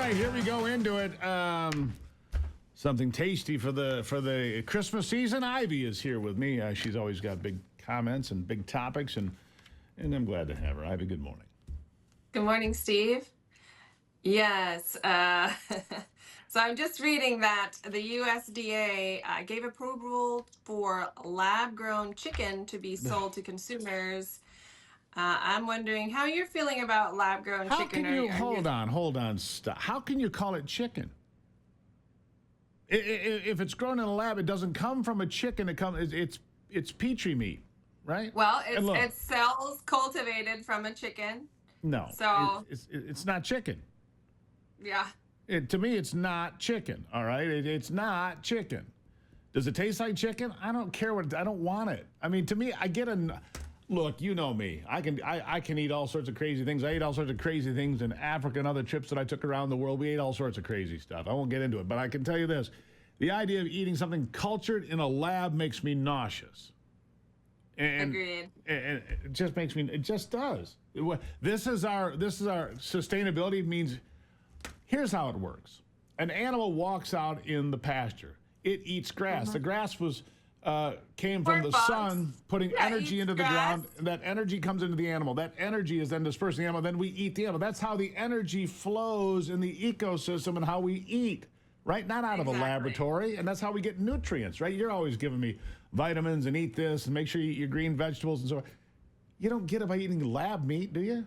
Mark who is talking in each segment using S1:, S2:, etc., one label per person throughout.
S1: right, here we go into it. Something tasty for the Christmas season. Ivy is here with me. She's always got big comments and big topics, and I'm glad to have her. Ivy, good morning.
S2: Good morning, Steve. Yes. So I'm just reading that the USDA gave approval for lab-grown chicken to be sold to consumers. I'm wondering how you're feeling about lab-grown
S1: How
S2: chicken.
S1: can you hold on? Stop. How can you call it chicken? If it's grown in a lab, it doesn't come from a chicken. It's petri meat, right?
S2: Well,
S1: And look,
S2: it's cells cultivated from a chicken.
S1: no,
S2: So
S1: it's not chicken.
S2: yeah.
S1: To me, it's not chicken. All right, it's not chicken. Does it taste like chicken? I don't care I don't want it. I mean, to me, I get a look. You know me. I can eat all sorts of crazy things. I ate all sorts of crazy things in Africa and other trips that I took around the world. We ate all sorts of crazy stuff. I won't get into it, but I can tell you this: the idea of eating something cultured in a lab makes me nauseous.
S2: Agreed.
S1: And it just makes me. It just does. This is our sustainability means. Here's how it works. An animal walks out in the pasture. It eats grass. The grass came from the sun, putting energy into the ground. That energy comes into the animal. That energy is then dispersed in the animal. Then we eat the animal. That's how the energy flows in the ecosystem and how we eat, right? Not out of a laboratory. And that's how we get nutrients, right? You're always giving me vitamins and eat this and make sure you eat your green vegetables and so on. You don't get it by eating lab meat, do you?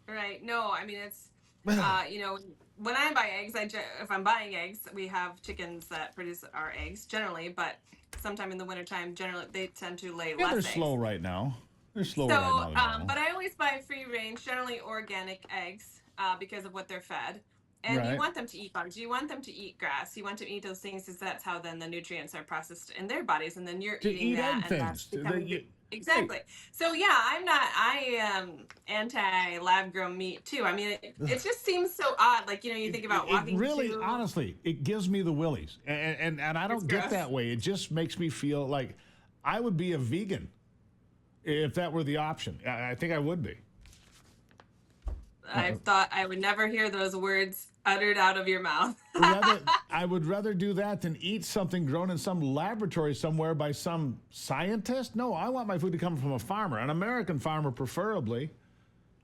S2: Right. No, I mean, it's, when I buy eggs, if I'm buying eggs, we have chickens that produce our eggs generally, but sometime in the wintertime, generally they tend to lay less
S1: they're
S2: eggs.
S1: slow right now. They're slow
S2: So,
S1: right now.
S2: but I always buy free range, generally organic eggs, because of what they're fed. And
S1: Right.
S2: you want them to eat bugs. You want them to eat grass. You want them to eat those things because that's how then the nutrients are processed in their bodies, and then you're eating that, and that's becoming exactly. So yeah, I am anti lab grown meat too. I mean, it just seems so odd. Like you think about walking.
S1: It really, honestly, it gives me the willies, and I don't get that way. It just makes me feel like I would be a vegan if that were the option. I think I would be.
S2: I thought I would never hear those words uttered out of your mouth.
S1: I would rather do that than eat something grown in some laboratory somewhere by some scientist. No, I want my food to come from a farmer, an American farmer preferably.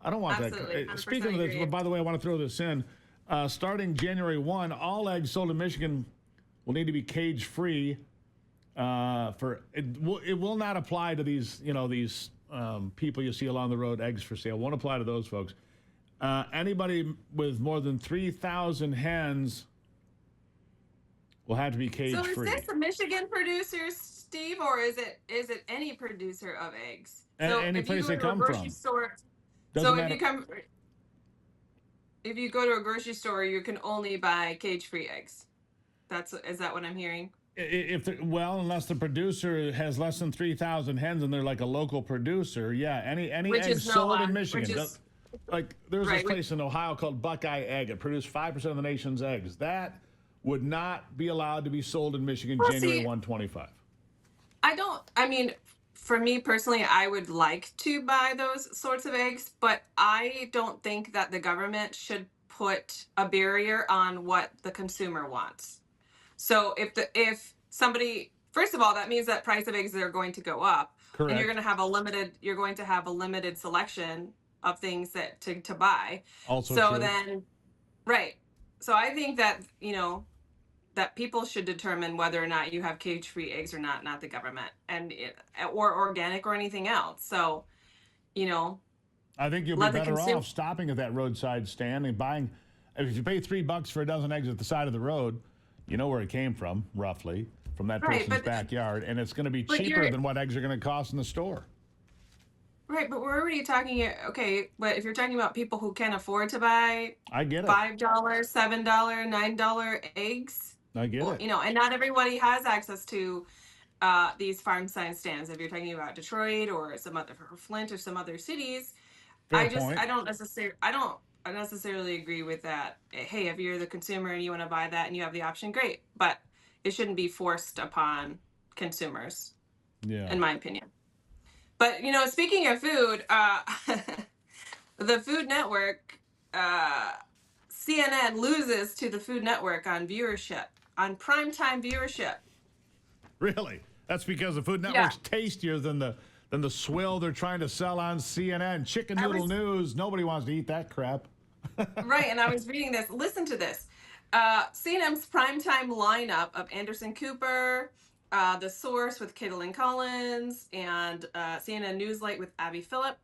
S1: I don't want that. Speaking of this, by the way, I want to throw this in. Starting January 1, all eggs sold in Michigan will need to be cage-free. It will not apply to these people you see along the road, eggs for sale. Won't apply to those folks. Anybody with more than 3,000 hens will have to be cage-free.
S2: So is this a Michigan producer, Steve, or is it any producer of eggs? So
S1: any place they come from.
S2: If you go to a grocery store, you can only buy cage-free eggs. Is that what I'm hearing?
S1: Unless the producer has less than 3,000 hens and they're like a local producer, yeah. Any eggs sold in Michigan. Like there was this place in Ohio called Buckeye Egg. It produced 5% of the nation's eggs. That would not be allowed to be sold in Michigan January 125.
S2: For me personally, I would like to buy those sorts of eggs, but I don't think that the government should put a barrier on what the consumer wants. So if somebody, first of all, that means that price of eggs are going to go up.
S1: Correct.
S2: And you're going to have a limited selection of things that to buy.
S1: Also
S2: so
S1: true.
S2: Right. So I think that, that people should determine whether or not you have cage-free eggs or not the government, or organic or anything else. So,
S1: I think you'll be better off stopping at that roadside stand and buying. If you pay $3 for a dozen eggs at the side of the road, you know where it came from, roughly, from that person's backyard, and it's going to be cheaper than what eggs are going to cost in the store.
S2: Right, but we're already talking. Okay, but if you're talking about people who can't afford to buy,
S1: I get it.
S2: $5, $7, $9 eggs.
S1: I get it.
S2: And not everybody has access to these farm sign stands. If you're talking about Detroit or Flint or some other cities, I don't necessarily agree with that. Hey, if you're the consumer and you want to buy that and you have the option, great. But it shouldn't be forced upon consumers.
S1: Yeah.
S2: In my opinion. But, speaking of food, the Food Network CNN loses to the Food Network on viewership, on primetime viewership.
S1: Really? That's because the Food
S2: Yeah.
S1: Network's tastier than the swill they're trying to sell on CNN. Chicken noodle news. Nobody wants to eat that crap.
S2: Right, and I was reading this. Listen to this. CNN's primetime lineup of Anderson Cooper, The Source with Caitlin Collins, and CNN Newslight with Abby Phillip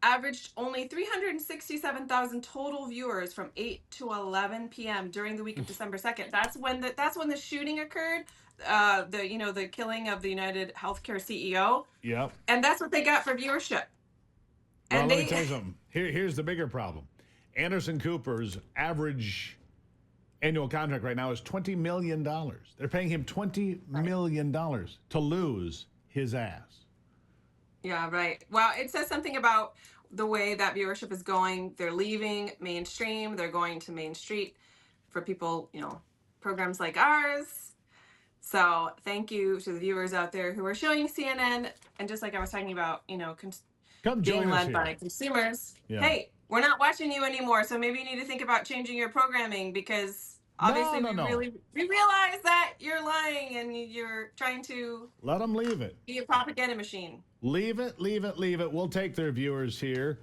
S2: averaged only 367,000 total viewers from 8 to 11 p.m. during the week of December 2nd. That's when the shooting occurred. The killing of the United Healthcare CEO.
S1: Yep.
S2: And that's what they got for viewership.
S1: Well, let me tell you something. Here's the bigger problem. Anderson Cooper's average annual contract right now is $20 million. They're paying him $20 million to lose his ass.
S2: Yeah, right. Well, it says something about the way that viewership is going. They're leaving mainstream. They're going to Main Street for people, programs like ours. So thank you to the viewers out there who are showing CNN. And just like I was talking about,
S1: Come
S2: being led
S1: here.
S2: by consumers.
S1: Yeah.
S2: Hey, we're not watching you anymore. So maybe you need to think about changing your programming, because obviously we realize that you're lying and you're trying to
S1: let them leave it.
S2: Be a propaganda machine.
S1: Leave it. We'll take their viewers here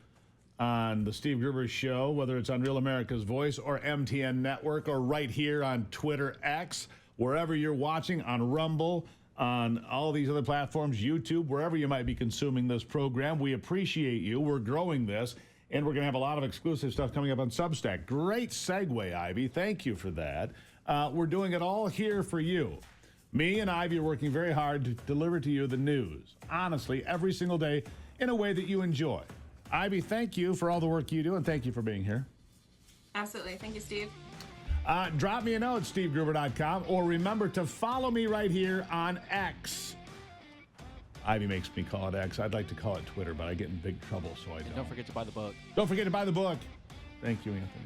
S1: on the Steve Gruber Show, whether it's on Real America's Voice or MTN Network or right here on Twitter X, wherever you're watching, on Rumble, on all these other platforms, YouTube, wherever you might be consuming this program. We appreciate you. We're growing this, and we're going to have a lot of exclusive stuff coming up on Substack. Great segue, Ivy. Thank you for that. We're doing it all here for you. Me and Ivy are working very hard to deliver to you the news, honestly, every single day in a way that you enjoy. Ivy, thank you for all the work you do, and thank you for being here.
S2: Absolutely. Thank you, Steve.
S1: Drop me a note, stevegruber.com, or remember to follow me right here on X. Ivy makes me call it X. I'd like to call it Twitter, but I get in big trouble, so I don't.
S3: Don't forget to buy the book.
S1: Don't forget to buy the book. Thank you, Anthony.